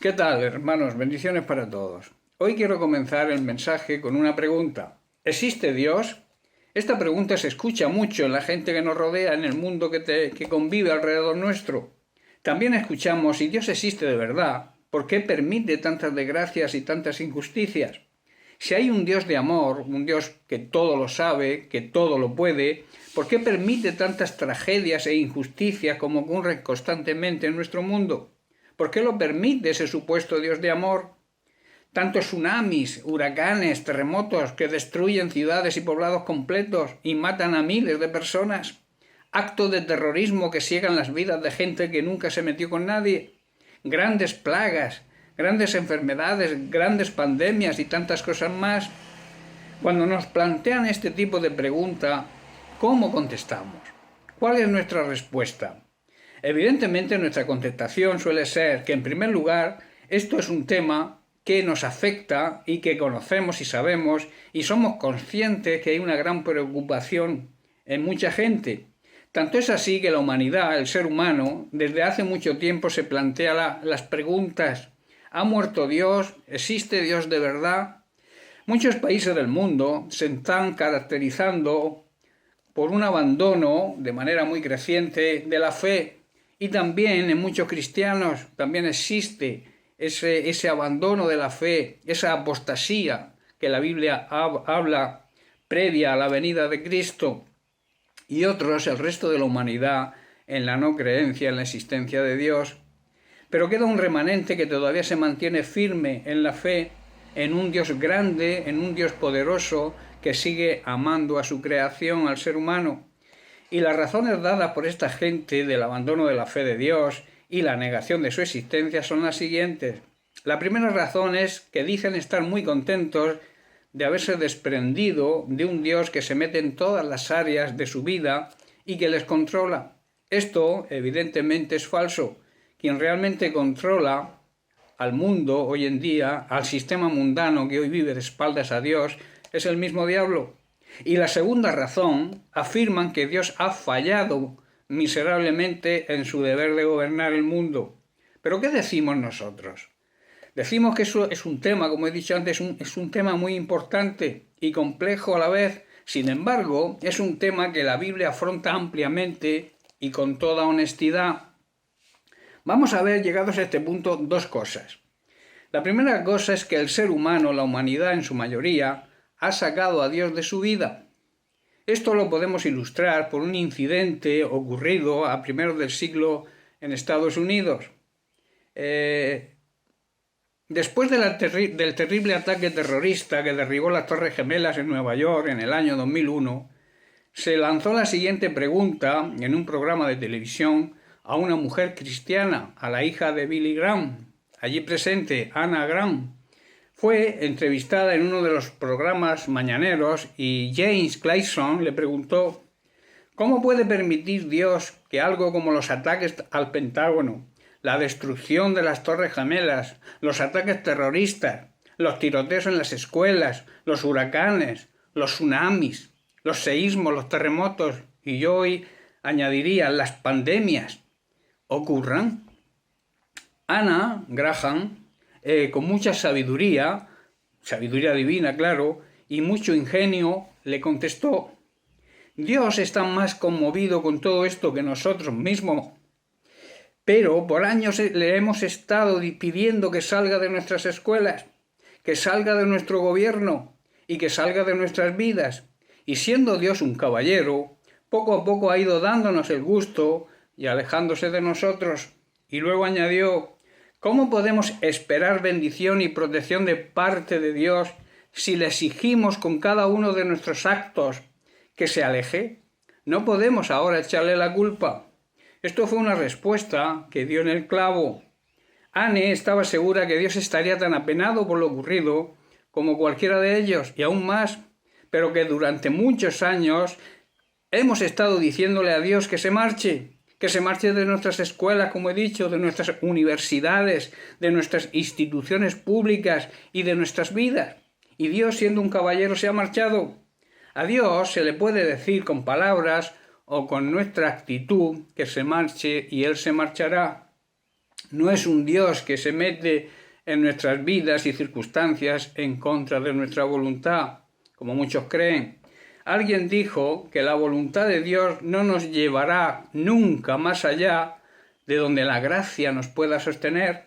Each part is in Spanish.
¿Qué tal, hermanos? Bendiciones para todos. Hoy quiero comenzar el mensaje con una pregunta. ¿Existe Dios? Esta pregunta se escucha mucho en la gente que nos rodea, en el mundo que convive alrededor nuestro. También escuchamos, si Dios existe de verdad, ¿por qué permite tantas desgracias y tantas injusticias? Si hay un Dios de amor, un Dios que todo lo sabe, que todo lo puede, ¿por qué permite tantas tragedias e injusticias como ocurren constantemente en nuestro mundo? ¿Por qué lo permite ese supuesto Dios de amor? Tantos tsunamis, huracanes, terremotos que destruyen ciudades y poblados completos y matan a miles de personas. Actos de terrorismo que ciegan las vidas de gente que nunca se metió con nadie. Grandes plagas, grandes enfermedades, grandes pandemias y tantas cosas más. Cuando nos plantean este tipo de pregunta, ¿cómo contestamos? ¿Cuál es nuestra respuesta? Evidentemente nuestra contestación suele ser que, en primer lugar, esto es un tema que nos afecta y que conocemos y sabemos y somos conscientes que hay una gran preocupación en mucha gente. Tanto es así que la humanidad, el ser humano, desde hace mucho tiempo se plantea las preguntas: ¿ha muerto Dios? ¿Existe Dios de verdad? Muchos países del mundo se están caracterizando por un abandono de manera muy creciente de la fe. Y también en muchos cristianos también existe ese abandono de la fe, esa apostasía que la Biblia habla previa a la venida de Cristo, y otros, el resto de la humanidad, en la no creencia en la existencia de Dios. Pero queda un remanente que todavía se mantiene firme en la fe, en un Dios grande, en un Dios poderoso que sigue amando a su creación, al ser humano. Y las razones dadas por esta gente del abandono de la fe de Dios y la negación de su existencia son las siguientes. La primera razón es que dicen estar muy contentos de haberse desprendido de un Dios que se mete en todas las áreas de su vida y que les controla. Esto, evidentemente, es falso. Quien realmente controla al mundo hoy en día, al sistema mundano que hoy vive de espaldas a Dios, es el mismo diablo. Y la segunda razón, afirman que Dios ha fallado miserablemente en su deber de gobernar el mundo. ¿Pero qué decimos nosotros? Decimos que eso es un tema, como he dicho antes, es un tema muy importante y complejo a la vez. Sin embargo, es un tema que la Biblia afronta ampliamente y con toda honestidad. Vamos a ver, llegados a este punto, dos cosas. La primera cosa es que el ser humano, la humanidad en su mayoría, ha sacado a Dios de su vida. Esto lo podemos ilustrar por un incidente ocurrido a primeros del siglo en Estados Unidos. Después del terrible ataque terrorista que derribó las Torres Gemelas en Nueva York en el año 2001, se lanzó la siguiente pregunta en un programa de televisión a una mujer cristiana, a la hija de Billy Graham, allí presente, Anna Graham. Fue entrevistada en uno de los programas mañaneros y James Clayson le preguntó: ¿cómo puede permitir Dios que algo como los ataques al Pentágono, la destrucción de las Torres Gemelas, los ataques terroristas, los tiroteos en las escuelas, los huracanes, los tsunamis, los seísmos, los terremotos, y yo hoy añadiría las pandemias, ocurran? Anna Graham, con mucha sabiduría divina, claro, y mucho ingenio, le contestó: Dios está más conmovido con todo esto que nosotros mismos, pero por años le hemos estado pidiendo que salga de nuestras escuelas, que salga de nuestro gobierno y que salga de nuestras vidas. Y siendo Dios un caballero, poco a poco ha ido dándonos el gusto y alejándose de nosotros. Y luego añadió: ¿cómo podemos esperar bendición y protección de parte de Dios si le exigimos con cada uno de nuestros actos que se aleje? No podemos ahora echarle la culpa. Esto fue una respuesta que dio en el clavo. Anne estaba segura que Dios estaría tan apenado por lo ocurrido como cualquiera de ellos, y aún más, pero que durante muchos años hemos estado diciéndole a Dios que se marche de nuestras escuelas, como he dicho, de nuestras universidades, de nuestras instituciones públicas y de nuestras vidas. Y Dios, siendo un caballero, se ha marchado. A Dios se le puede decir con palabras o con nuestra actitud que se marche y Él se marchará. No es un Dios que se mete en nuestras vidas y circunstancias en contra de nuestra voluntad, como muchos creen. Alguien dijo que la voluntad de Dios no nos llevará nunca más allá de donde la gracia nos pueda sostener.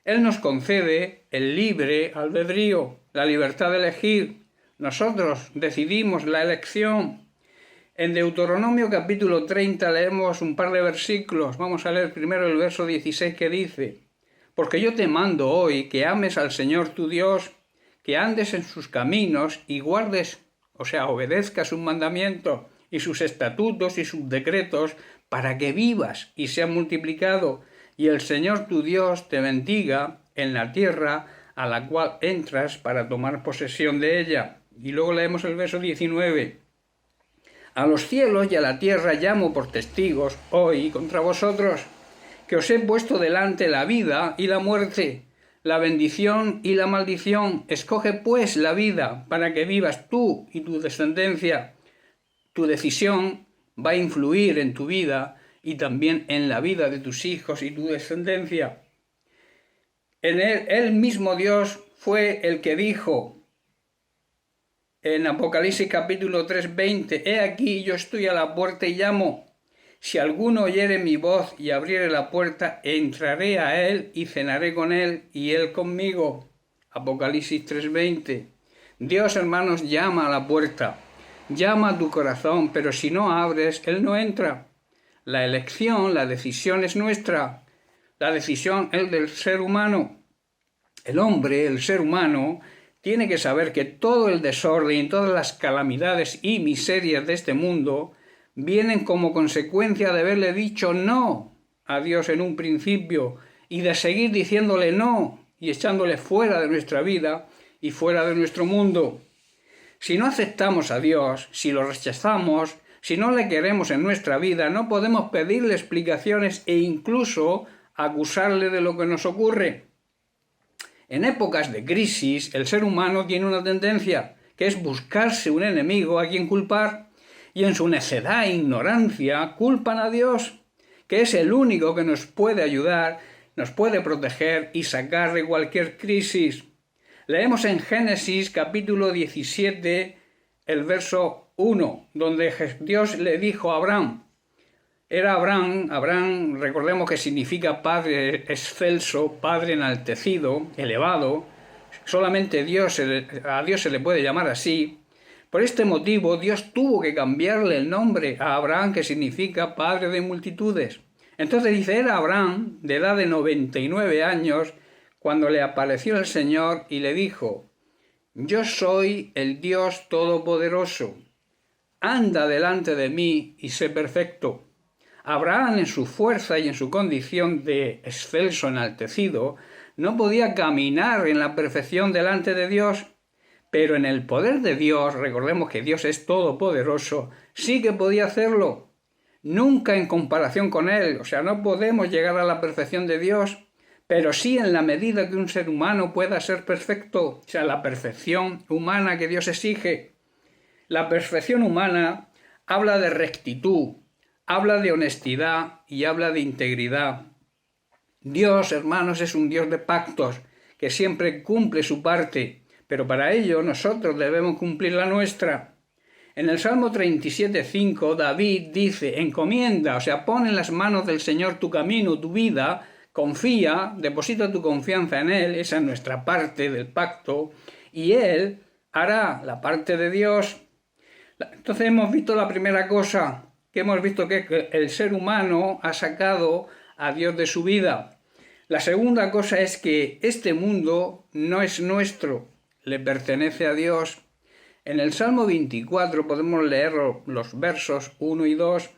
Él nos concede el libre albedrío, la libertad de elegir. Nosotros decidimos la elección. En Deuteronomio capítulo 30 leemos un par de versículos. Vamos a leer primero el verso 16 que dice: Porque yo te mando hoy que ames al Señor tu Dios, que andes en sus caminos y guardes, o sea, obedezcas sus mandamientos y sus estatutos y sus decretos, para que vivas y seas multiplicado, y el Señor tu Dios te bendiga en la tierra a la cual entras para tomar posesión de ella. Y luego leemos el verso 19. A los cielos y a la tierra llamo por testigos hoy contra vosotros, que os he puesto delante la vida y la muerte, la bendición y la maldición. Escoge pues la vida para que vivas tú y tu descendencia. Tu decisión va a influir en tu vida y también en la vida de tus hijos y tu descendencia. El mismo Dios fue el que dijo en Apocalipsis capítulo 3:20: He aquí yo estoy a la puerta y llamo. Si alguno oyere mi voz y abriere la puerta, entraré a él y cenaré con él y él conmigo. Apocalipsis 3:20. Dios, hermanos, llama a la puerta, llama a tu corazón, pero si no abres, él no entra. La elección, la decisión es nuestra. La decisión es del ser humano. El hombre, el ser humano, tiene que saber que todo el desorden, todas las calamidades y miserias de este mundo vienen como consecuencia de haberle dicho no a Dios en un principio y de seguir diciéndole no y echándole fuera de nuestra vida y fuera de nuestro mundo. Si no aceptamos a Dios, si lo rechazamos, si no le queremos en nuestra vida, no podemos pedirle explicaciones e incluso acusarle de lo que nos ocurre. En épocas de crisis, el ser humano tiene una tendencia, que es buscarse un enemigo a quien culpar, y en su necedad e ignorancia culpan a Dios, que es el único que nos puede ayudar, nos puede proteger y sacar de cualquier crisis. Leemos en Génesis capítulo 17, el verso 1, donde Dios le dijo a Abraham, Abraham, recordemos que significa padre excelso, padre enaltecido, elevado, solamente a Dios se le puede llamar así. Por este motivo, Dios tuvo que cambiarle el nombre a Abraham, que significa padre de multitudes. Entonces dice, era Abraham, de edad de 99 años, cuando le apareció el Señor y le dijo: Yo soy el Dios Todopoderoso, anda delante de mí y sé perfecto. Abraham, en su fuerza y en su condición de excelso enaltecido, no podía caminar en la perfección delante de Dios, pero en el poder de Dios, recordemos que Dios es todopoderoso, sí que podía hacerlo. Nunca en comparación con Él, o sea, no podemos llegar a la perfección de Dios, pero sí en la medida que un ser humano pueda ser perfecto, o sea, la perfección humana que Dios exige. La perfección humana habla de rectitud, habla de honestidad y habla de integridad. Dios, hermanos, es un Dios de pactos, que siempre cumple su parte, pero para ello nosotros debemos cumplir la nuestra. En el Salmo 37:5, David dice, encomienda, o sea, pon en las manos del Señor tu camino, tu vida, confía, deposita tu confianza en Él, esa es nuestra parte del pacto, y Él hará la parte de Dios. Entonces hemos visto la primera cosa, que hemos visto que el ser humano ha sacado a Dios de su vida. La segunda cosa es que este mundo no es nuestro, le pertenece a Dios. En el Salmo 24 podemos leer los versos 1 y 2.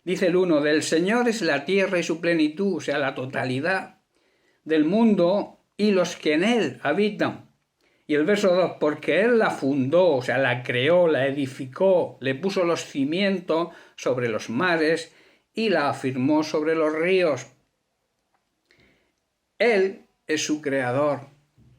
Dice el 1, del Señor es la tierra y su plenitud, o sea, la totalidad del mundo y los que en él habitan. Y el verso 2, porque Él la fundó, o sea, la creó, la edificó, le puso los cimientos sobre los mares y la afirmó sobre los ríos. Él es su creador,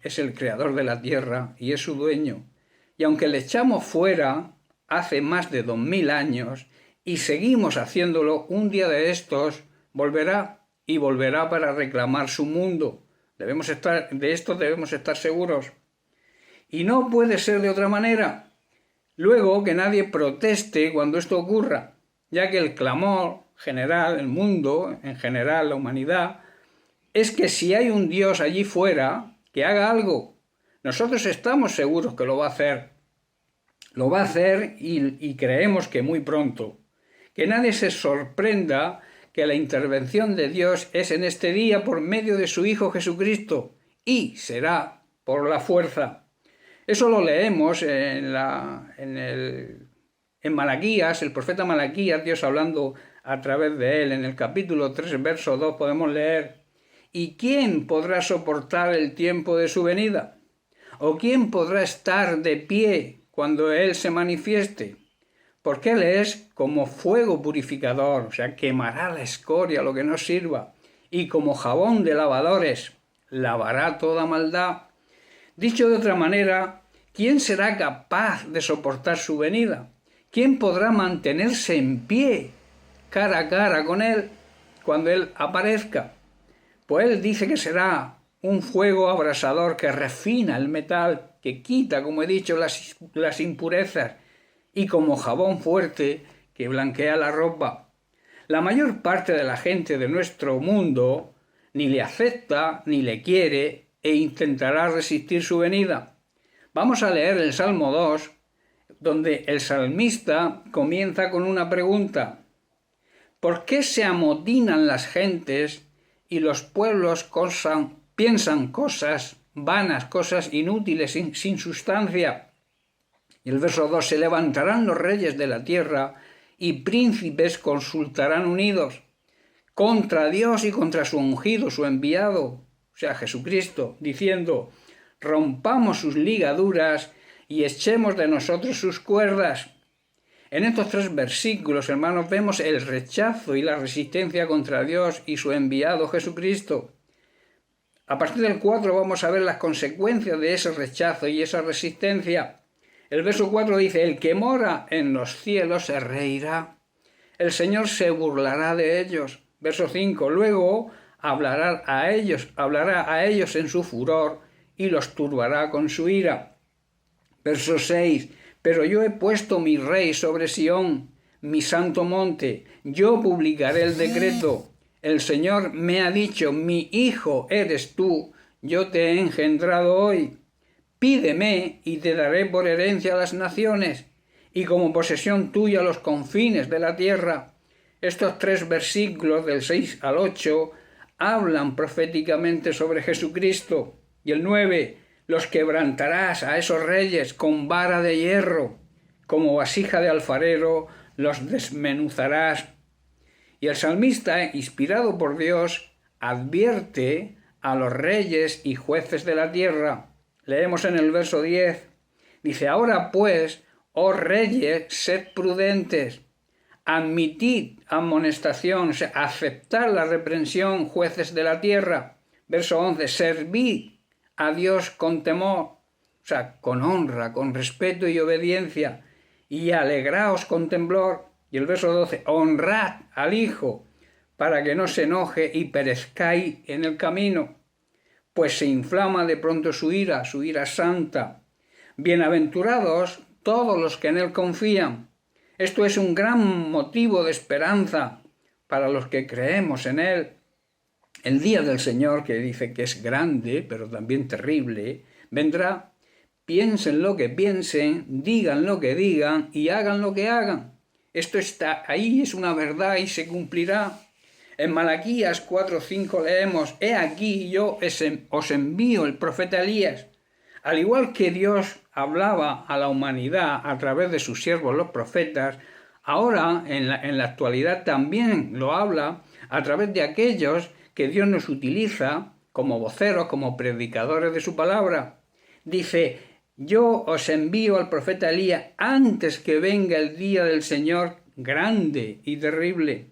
es el creador de la tierra y es su dueño. Y aunque le echamos fuera hace más de 2000 años y seguimos haciéndolo, un día de estos volverá y volverá para reclamar su mundo. De esto debemos estar seguros. Y no puede ser de otra manera. Luego, que nadie proteste cuando esto ocurra, ya que el clamor general, el mundo, en general, la humanidad, es que si hay un Dios allí fuera, que haga algo. Nosotros estamos seguros que lo va a hacer. Lo va a hacer y creemos que muy pronto. Que nadie se sorprenda que la intervención de Dios es en este día por medio de su Hijo Jesucristo y será por la fuerza. Eso lo leemos en Malaquías, el profeta Malaquías, Dios hablando a través de él. En el capítulo 3, verso 2 podemos leer: ¿Y quién podrá soportar el tiempo de su venida? ¿O quién podrá estar de pie cuando Él se manifieste? Porque Él es como fuego purificador, o sea, quemará la escoria, lo que no sirva, y como jabón de lavadores, lavará toda maldad. Dicho de otra manera, ¿quién será capaz de soportar su venida? ¿Quién podrá mantenerse en pie, cara a cara con Él, cuando Él aparezca? Pues Él dice que será un fuego abrasador que refina el metal, que quita, como he dicho, las impurezas, y como jabón fuerte que blanquea la ropa. La mayor parte de la gente de nuestro mundo ni le acepta ni le quiere e intentará resistir su venida. Vamos a leer el Salmo 2, donde el salmista comienza con una pregunta: ¿por qué se amotinan las gentes y los pueblos piensan cosas vanas, cosas inútiles, sin sustancia? Y el verso 2: se levantarán los reyes de la tierra y príncipes consultarán unidos contra Dios y contra su ungido, su enviado, o sea, Jesucristo, diciendo: rompamos sus ligaduras y echemos de nosotros sus cuerdas. En estos 3 versículos, hermanos, vemos el rechazo y la resistencia contra Dios y su enviado Jesucristo. A partir del 4 vamos a ver las consecuencias de ese rechazo y esa resistencia. El verso 4 dice: el que mora en los cielos se reirá, el Señor se burlará de ellos. Verso 5, luego hablará a ellos en su furor y los turbará con su ira. Verso 6, pero yo he puesto mi rey sobre Sión, mi santo monte, yo publicaré el decreto. El Señor me ha dicho: mi hijo eres tú, yo te he engendrado hoy. Pídeme y te daré por herencia a las naciones, y como posesión tuya los confines de la tierra. Estos 3 versículos, del 6 al 8, hablan proféticamente sobre Jesucristo. Y el 9, los quebrantarás a esos reyes con vara de hierro, como vasija de alfarero los desmenuzarás. Y el salmista, inspirado por Dios, advierte a los reyes y jueces de la tierra. Leemos en el verso 10, dice: ahora pues, oh reyes, sed prudentes, admitid amonestación, o sea, aceptar la reprensión, jueces de la tierra. Verso 11, servid a Dios con temor, o sea, con honra, con respeto y obediencia, y alegraos con temblor. Y el verso 12, honrad al Hijo, para que no se enoje y perezcáis en el camino, pues se inflama de pronto su ira santa. Bienaventurados todos los que en Él confían. Esto es un gran motivo de esperanza para los que creemos en Él. El día del Señor, que dice que es grande, pero también terrible, vendrá. Piensen lo que piensen, digan lo que digan y hagan lo que hagan. Esto está ahí, es una verdad y se cumplirá. En Malaquías 4:5 leemos: he aquí yo os envío el profeta Elías. Al igual que Dios hablaba a la humanidad a través de sus siervos los profetas, ahora en la actualidad también lo habla a través de aquellos que Dios nos utiliza como voceros, como predicadores de su palabra. Dice: yo os envío al profeta Elías antes que venga el día del Señor grande y terrible.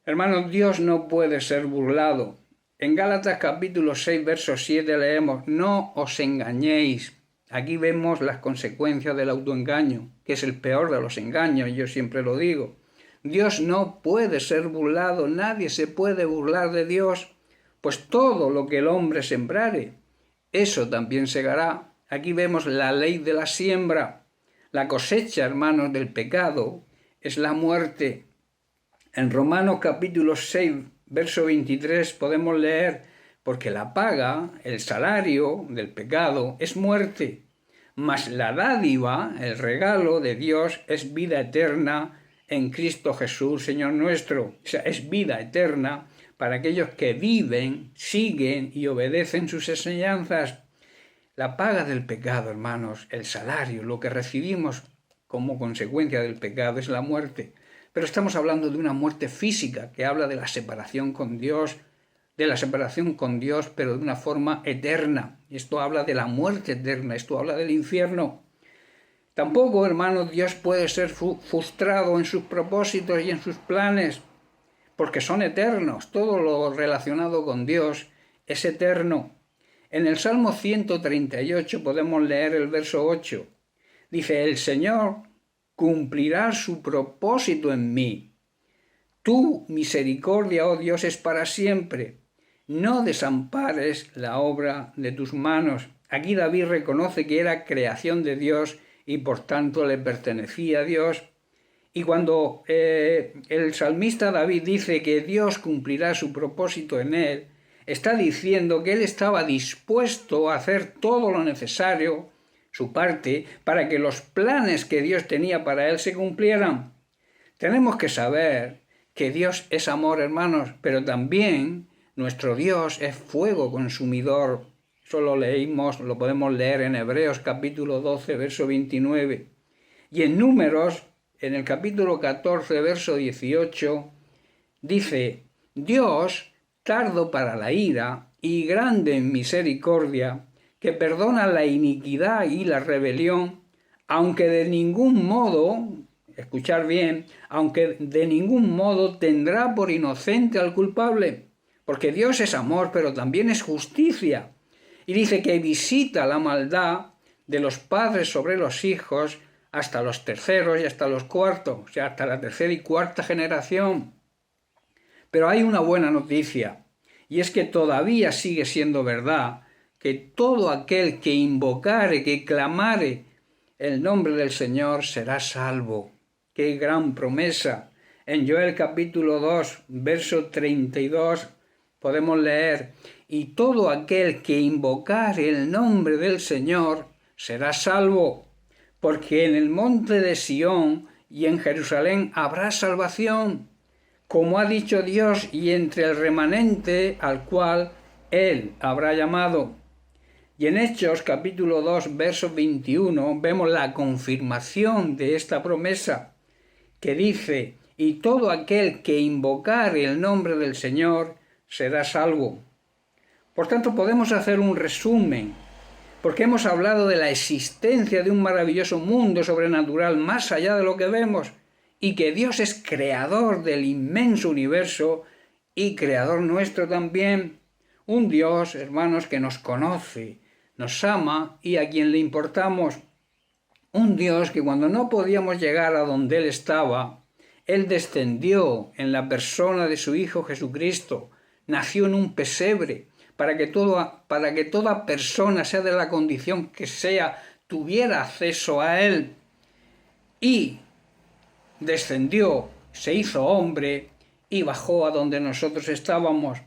Hermanos, Dios no puede ser burlado. En Gálatas capítulo 6, verso 7 leemos: no os engañéis. Aquí vemos las consecuencias del autoengaño, que es el peor de los engaños, yo siempre lo digo. Dios no puede ser burlado, nadie se puede burlar de Dios, pues todo lo que el hombre sembrare, eso también segará. Aquí vemos la ley de la siembra. La cosecha, hermanos, del pecado es la muerte. En Romanos capítulo 6, verso 23 podemos leer: porque la paga, el salario del pecado, es muerte, mas la dádiva, el regalo de Dios, es vida eterna en Cristo Jesús, Señor nuestro. O sea, es vida eterna para aquellos que viven, siguen y obedecen sus enseñanzas. La paga del pecado, hermanos, el salario, lo que recibimos como consecuencia del pecado es la muerte. Pero estamos hablando de una muerte física que habla de la separación con Dios, pero de una forma eterna. Esto habla de la muerte eterna, esto habla del infierno. Tampoco, hermanos, Dios puede ser frustrado en sus propósitos y en sus planes, porque son eternos. Todo lo relacionado con Dios es eterno. En el Salmo 138 podemos leer el verso 8. Dice: el Señor cumplirá su propósito en mí. Tu misericordia, oh Dios, es para siempre. No desampares la obra de tus manos. Aquí David reconoce que era creación de Dios y por tanto le pertenecía a Dios. Y cuando el salmista David dice que Dios cumplirá su propósito en él, está diciendo que él estaba dispuesto a hacer todo lo necesario, su parte, para que los planes que Dios tenía para él se cumplieran. Tenemos que saber que Dios es amor, hermanos, pero también nuestro Dios es fuego consumidor. Eso lo podemos leer en Hebreos capítulo 12, verso 29. Y en Números, en el capítulo 14, verso 18, dice: Dios, tardo para la ira y grande en misericordia, que perdona la iniquidad y la rebelión, aunque de ningún modo, escuchar bien, aunque de ningún modo tendrá por inocente al culpable, porque Dios es amor, pero también es justicia. Y dice que visita la maldad de los padres sobre los hijos hasta los terceros y hasta los cuartos, o sea, hasta la tercera y cuarta generación. Pero hay una buena noticia, y es que todavía sigue siendo verdad que todo aquel que invocare, que clamare el nombre del Señor será salvo. ¡Qué gran promesa! En Joel capítulo 2, verso 32 podemos leer: y todo aquel que invocare el nombre del Señor será salvo, porque en el monte de Sión y en Jerusalén habrá salvación, como ha dicho Dios, y entre el remanente al cual Él habrá llamado. Y en Hechos capítulo 2, verso 21, vemos la confirmación de esta promesa, que dice: y todo aquel que invocare el nombre del Señor será salvo. Por tanto, podemos hacer un resumen, porque hemos hablado de la existencia de un maravilloso mundo sobrenatural más allá de lo que vemos, y que Dios es creador del inmenso universo y creador nuestro también. Un Dios, hermanos, que nos conoce, nos ama y a quien le importamos. Un Dios que cuando no podíamos llegar a donde Él estaba, Él descendió en la persona de su Hijo Jesucristo, nació en un pesebre, para que toda persona, sea de la condición que sea, tuviera acceso a Él. Y descendió, se hizo hombre y bajó a donde nosotros estábamos.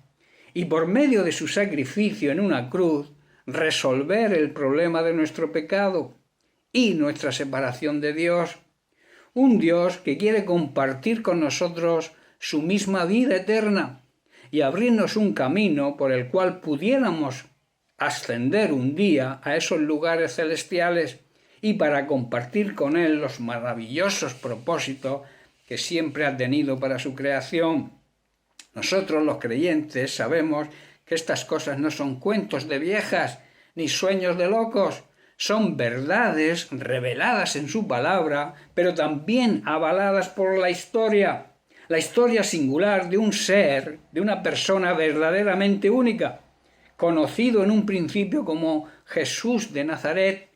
Y por medio de su sacrificio en una cruz, resolver el problema de nuestro pecado y nuestra separación de Dios. Un Dios que quiere compartir con nosotros su misma vida eterna y abrirnos un camino por el cual pudiéramos ascender un día a esos lugares celestiales y para compartir con Él los maravillosos propósitos que siempre ha tenido para su creación. Nosotros los creyentes sabemos que estas cosas no son cuentos de viejas ni sueños de locos, son verdades reveladas en su palabra, pero también avaladas por la historia singular de un ser, de una persona verdaderamente única, conocido en un principio como Jesús de Nazaret,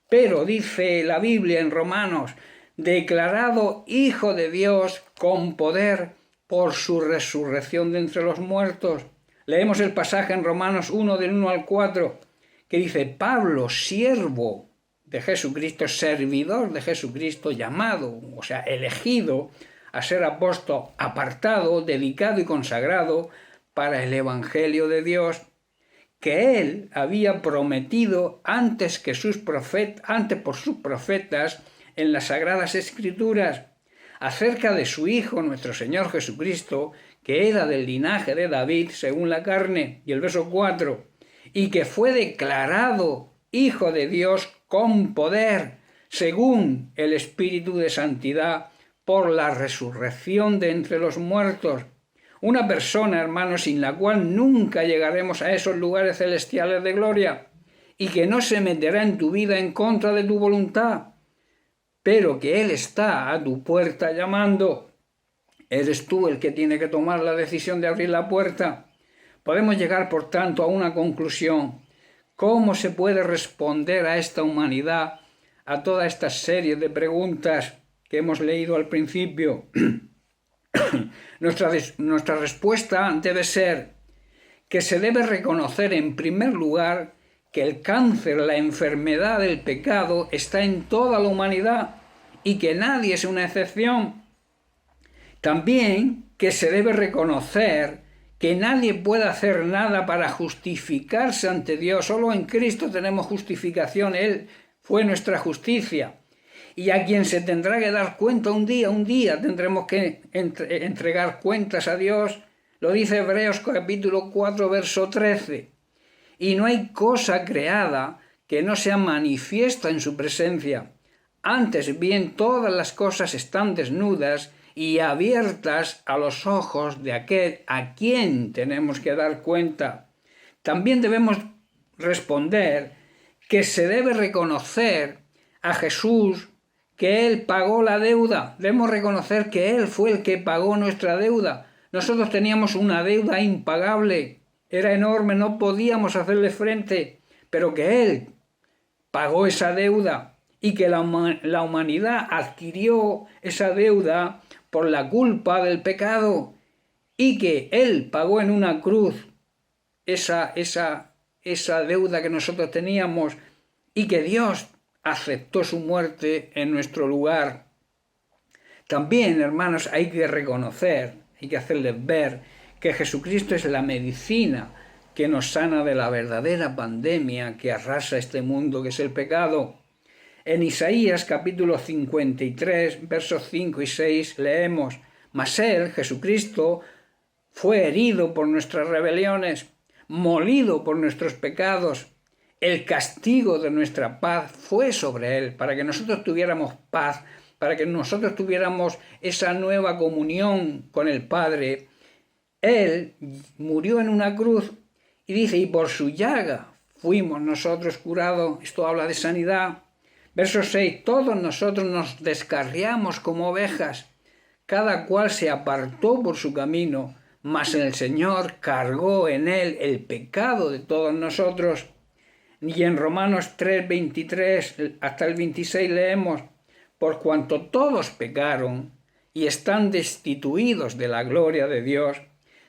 pero dice la Biblia en Romanos, declarado Hijo de Dios con poder por su resurrección de entre los muertos. Leemos el pasaje en Romanos 1, del 1 al 4, que dice: Pablo, siervo de Jesucristo, servidor de Jesucristo, llamado, o sea, elegido a ser apóstol, apartado, dedicado y consagrado para el Evangelio de Dios, que él había prometido antes por sus profetas en las Sagradas Escrituras, acerca de su Hijo, nuestro Señor Jesucristo, que era del linaje de David según la carne, y el verso 4, y que fue declarado Hijo de Dios con poder, según el Espíritu de Santidad, por la resurrección de entre los muertos. Una persona, hermanos, sin la cual nunca llegaremos a esos lugares celestiales de gloria, y que no se meterá en tu vida en contra de tu voluntad, pero que Él está a tu puerta llamando. Eres tú el que tiene que tomar la decisión de abrir la puerta. Podemos llegar, por tanto, a una conclusión. ¿Cómo se puede responder a esta humanidad, a toda esta serie de preguntas que hemos leído al principio? Nuestra respuesta debe ser que se debe reconocer en primer lugar que el cáncer, la enfermedad del pecado, está en toda la humanidad y que nadie es una excepción. También que se debe reconocer que nadie puede hacer nada para justificarse ante Dios. Solo en Cristo tenemos justificación. Él fue nuestra justicia. Y a quien se tendrá que dar cuenta un día tendremos que entregar cuentas a Dios. Lo dice Hebreos capítulo 4, verso 13. Y no hay cosa creada que no sea manifiesta en su presencia. Antes bien, todas las cosas están desnudas y abiertas a los ojos de aquel a quien tenemos que dar cuenta. También debemos responder que se debe reconocer a Jesús que Él pagó la deuda. Debemos reconocer que Él fue el que pagó nuestra deuda. Nosotros teníamos una deuda impagable, era enorme, no podíamos hacerle frente, pero que Él pagó esa deuda y que la humanidad adquirió esa deuda por la culpa del pecado y que Él pagó en una cruz esa deuda que nosotros teníamos y que Dios aceptó su muerte en nuestro lugar. También, hermanos, hay que reconocer, hay que hacerles ver que Jesucristo es la medicina que nos sana de la verdadera pandemia que arrasa este mundo, que es el pecado. En Isaías capítulo 53, versos 5 y 6 leemos: Mas Él, Jesucristo, fue herido por nuestras rebeliones, molido por nuestros pecados. El castigo de nuestra paz fue sobre Él, para que nosotros tuviéramos paz, para que nosotros tuviéramos esa nueva comunión con el Padre. Él murió en una cruz y dice: y por su llaga fuimos nosotros curados. Esto habla de sanidad. Verso 6, todos nosotros nos descarriamos como ovejas, cada cual se apartó por su camino, mas el Señor cargó en Él el pecado de todos nosotros. Y en Romanos 3, 23 hasta el 26 leemos: por cuanto todos pecaron y están destituidos de la gloria de Dios,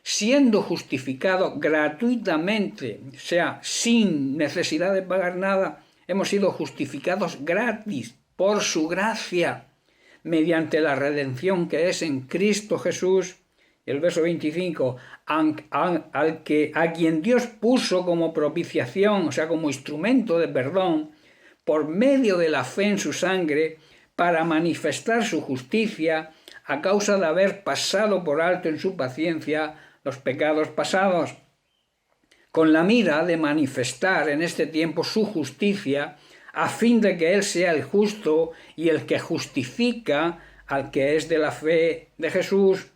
siendo justificados gratuitamente, o sea, sin necesidad de pagar nada, hemos sido justificados gratis por su gracia, mediante la redención que es en Cristo Jesús. El verso 25, a quien Dios puso como propiciación, o sea, como instrumento de perdón, por medio de la fe en su sangre, para manifestar su justicia, a causa de haber pasado por alto en su paciencia los pecados pasados, con la mira de manifestar en este tiempo su justicia, a fin de que Él sea el justo y el que justifica al que es de la fe de Jesús.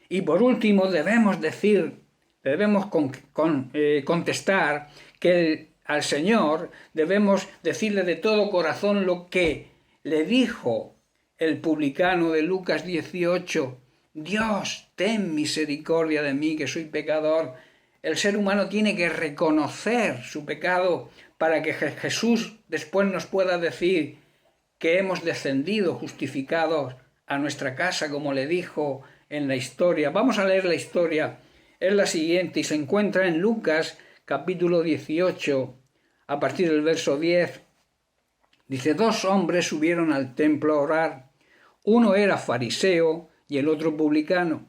Y por último debemos contestar que al Señor debemos decirle de todo corazón lo que le dijo el publicano de Lucas 18: Dios, ten misericordia de mí, que soy pecador. El ser humano tiene que reconocer su pecado para que Jesús después nos pueda decir: que hemos descendido justificados a nuestra casa, como le dijo en la historia. Vamos a leer la historia. Es la siguiente y se encuentra en Lucas capítulo 18, a partir del verso 10. Dice: 2 hombres subieron al templo a orar. Uno era fariseo y el otro publicano.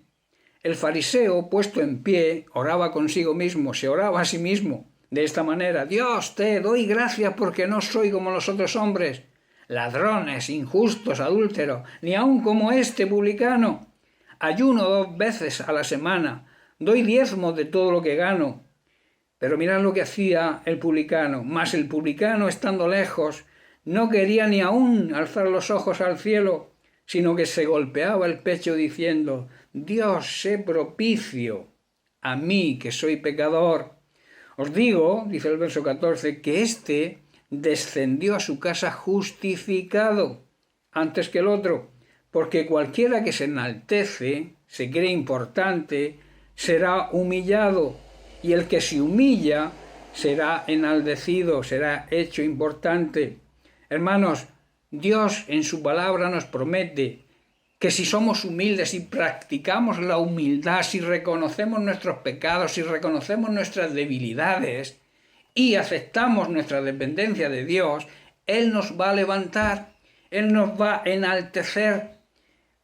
El fariseo, puesto en pie, oraba consigo mismo, se oraba a sí mismo de esta manera: Dios, te doy gracias porque no soy como los otros hombres, ladrones, injustos, adúlteros, ni aun como este publicano. Ayuno 2 veces a la semana, doy diezmos de todo lo que gano. Pero mirad lo que hacía el publicano. Mas el publicano, estando lejos, no quería ni aún alzar los ojos al cielo, sino que se golpeaba el pecho diciendo: Dios, sé propicio a mí, que soy pecador. Os digo, dice el verso 14, que éste descendió a su casa justificado antes que el otro, porque cualquiera que se enaltece, se cree importante, será humillado, y el que se humilla será enaldecido, será hecho importante. Hermanos, Dios en su palabra nos promete que si somos humildes y practicamos la humildad, si reconocemos nuestros pecados, si reconocemos nuestras debilidades y aceptamos nuestra dependencia de Dios, Él nos va a levantar, Él nos va a enaltecer.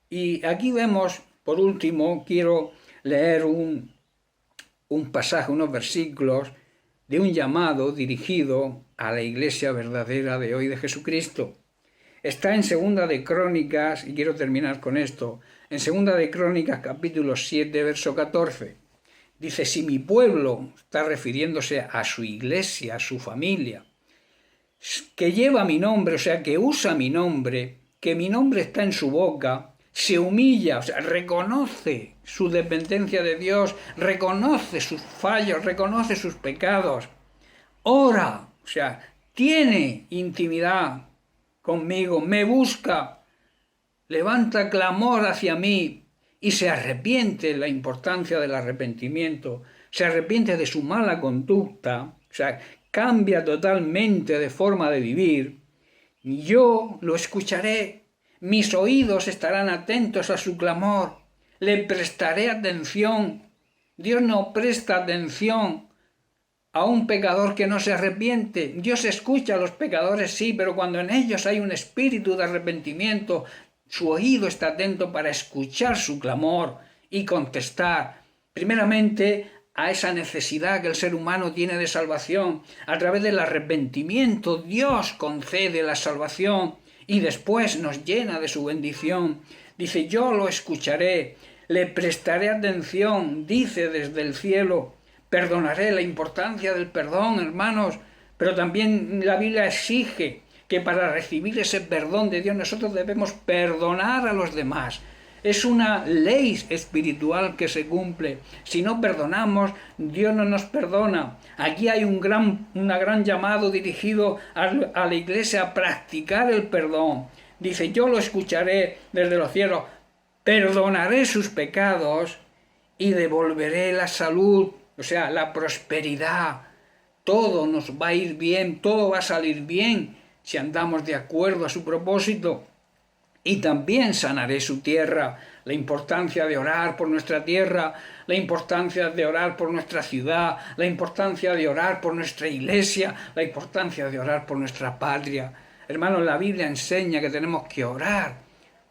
Y aquí vemos, por último, quiero leer un pasaje, unos versículos de un llamado dirigido a la iglesia verdadera de hoy de Jesucristo. Está en Segunda de Crónicas, y quiero terminar con esto, en Segunda de Crónicas capítulo 7, verso 14. Dice: si mi pueblo, está refiriéndose a su iglesia, a su familia, que lleva mi nombre, o sea, que usa mi nombre, que mi nombre está en su boca, se humilla, o sea, reconoce su dependencia de Dios, reconoce sus fallos, reconoce sus pecados, ora, o sea, tiene intimidad conmigo, me busca, levanta clamor hacia mí y se arrepiente, la importancia del arrepentimiento, se arrepiente de su mala conducta, o sea, cambia totalmente de forma de vivir, yo lo escucharé, mis oídos estarán atentos a su clamor, le prestaré atención. Dios no presta atención a un pecador que no se arrepiente. Dios escucha a los pecadores, sí, pero cuando en ellos hay un espíritu de arrepentimiento, su oído está atento para escuchar su clamor y contestar, primeramente, a esa necesidad que el ser humano tiene de salvación. A través del arrepentimiento, Dios concede la salvación y después nos llena de su bendición. Dice: yo lo escucharé, le prestaré atención, dice desde el cielo. Perdonaré, la importancia del perdón, hermanos, pero también la Biblia exige que para recibir ese perdón de Dios nosotros debemos perdonar a los demás. Es una ley espiritual que se cumple. Si no perdonamos, Dios no nos perdona. Aquí hay un gran llamado dirigido a la iglesia a practicar el perdón. Dice: yo lo escucharé desde los cielos, perdonaré sus pecados y devolveré la salud, o sea, la prosperidad. Todo nos va a ir bien, todo va a salir bien si andamos de acuerdo a su propósito. Y también sanaré su tierra. La importancia de orar por nuestra tierra, la importancia de orar por nuestra ciudad, la importancia de orar por nuestra iglesia, la importancia de orar por nuestra patria. Hermanos, la Biblia enseña que tenemos que orar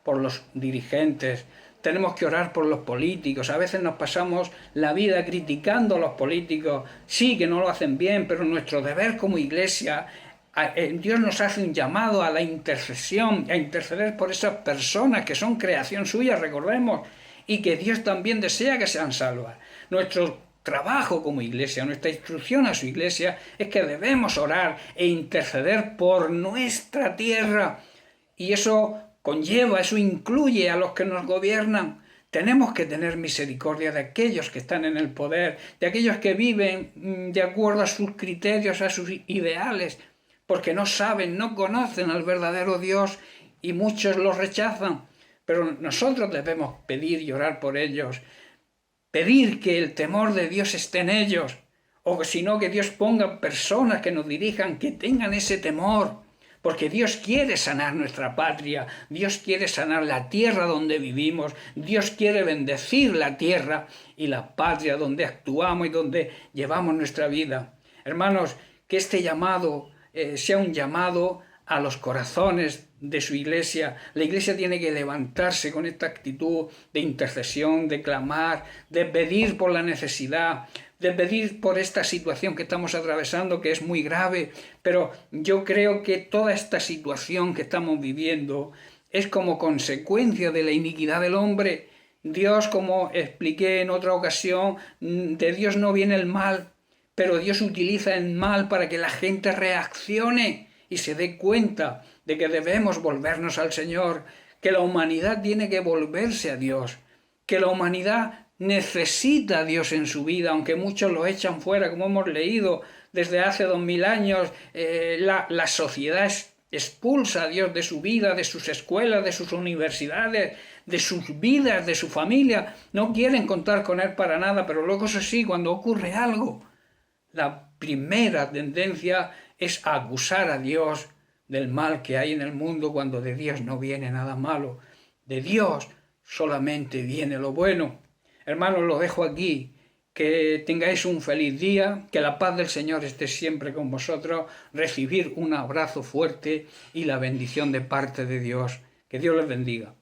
por los dirigentes, tenemos que orar por los políticos. A veces nos pasamos la vida criticando a los políticos. Sí, que no lo hacen bien, pero nuestro deber como iglesia, Dios nos hace un llamado a la intercesión, a interceder por esas personas que son creación suya, recordemos, y que Dios también desea que sean salvas. Nuestro trabajo como iglesia, nuestra instrucción a su iglesia es que debemos orar e interceder por nuestra tierra. Y eso conlleva, eso incluye a los que nos gobiernan. Tenemos que tener misericordia de aquellos que están en el poder, de aquellos que viven de acuerdo a sus criterios, a sus ideales, porque no saben, no conocen al verdadero Dios y muchos los rechazan. Pero nosotros debemos pedir y orar por ellos, pedir que el temor de Dios esté en ellos, o si no, que Dios ponga personas que nos dirijan, que tengan ese temor, porque Dios quiere sanar nuestra patria, Dios quiere sanar la tierra donde vivimos, Dios quiere bendecir la tierra y la patria donde actuamos y donde llevamos nuestra vida. Hermanos, que este llamado sea un llamado a los corazones de su iglesia. La iglesia tiene que levantarse con esta actitud de intercesión, de clamar, de pedir por la necesidad, de pedir por esta situación que estamos atravesando, que es muy grave, pero yo creo que toda esta situación que estamos viviendo es como consecuencia de la iniquidad del hombre. Dios, como expliqué en otra ocasión, de Dios no viene el mal, pero Dios utiliza el mal para que la gente reaccione y se dé cuenta de que debemos volvernos al Señor, que la humanidad tiene que volverse a Dios, que la humanidad necesita a Dios en su vida, aunque muchos lo echan fuera, como hemos leído desde hace 2000 años, la sociedad expulsa a Dios de su vida, de sus escuelas, de sus universidades, de sus vidas, de su familia. No quieren contar con Él para nada, pero luego eso sí, cuando ocurre algo, la primera tendencia es acusar a Dios del mal que hay en el mundo, cuando de Dios no viene nada malo. De Dios solamente viene lo bueno. Hermanos, lo dejo aquí. Que tengáis un feliz día, que la paz del Señor esté siempre con vosotros, recibir un abrazo fuerte y la bendición de parte de Dios. Que Dios les bendiga.